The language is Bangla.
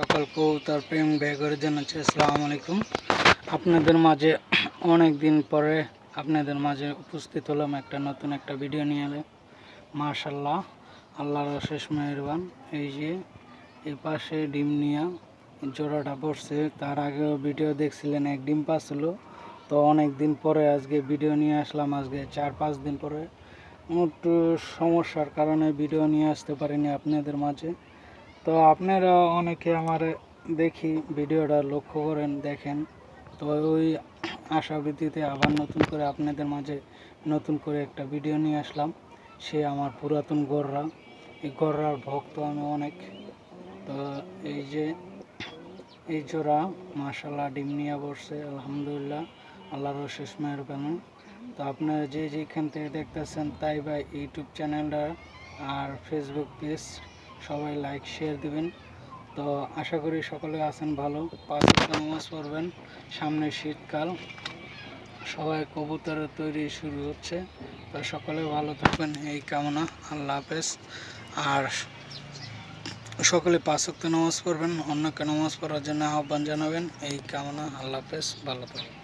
সকল কবুতর প্রেম করে জানাচ্ছি আসসালামু আলাইকুম। আপনাদের মাঝে অনেক দিন পরে আপনাদের মাঝে উপস্থিত হলাম একটা নতুন একটা ভিডিও নিয়ে এলে। মাশাআল্লাহ, আল্লাহর অশেষ মেহেরবান। এই যে এই পাশে ডিম নিয়ে জোড়াটা পড়ছে, তার আগেও ভিডিও দেখছিলেন এক ডিম পাচ্ছিল। তো অনেক দিন পরে আজকে ভিডিও নিয়ে আসলাম, আজকে 4-5 দিন পরে। একটু সমস্যার কারণে ভিডিও নিয়ে আসতে পারিনি আপনাদের মাঝে। তো আপনারা অনেকে আমার দেখি ভিডিওটা লক্ষ্য করেন, দেখেন। তো ওই আশাবৃত্তিতে আবার নতুন করে আপনাদের মাঝে নতুন করে একটা ভিডিও নিয়ে আসলাম। সে আমার পুরাতন গররা, এই গররার ভক্ত আমি অনেক। তো এই যে এই জোড়া মাশাআল্লাহ ডিম নিয়ে বসছে, আলহামদুলিল্লাহ, আল্লাহর অশেষ মেহেরবানি। তো আপনারা যে যেখান থেকে দেখতেছেন তাই ভাই ইউটিউব চ্যানেলটা আর ফেসবুক পেজ সবাই লাইক শেয়ার দিবেন। তো আশা করি সকলে আছেন ভালো, 5 ওয়াক্ত নামাজ পড়বেন। সামনে শীতকাল, সবাই কবুতরের তৈরি শুরু হচ্ছে। তো সকলে ভালো থাকবেন এই কামনা, আল্লাহ হাফেজ। আর সকলে 5 ওয়াক্ত নামাজ পড়বেন, অন্যকে নামাজ পড়ার জন্য আহ্বান জানাবেন এই কামনা, আল্লাহ হাফেজ, ভালো থাকবেন।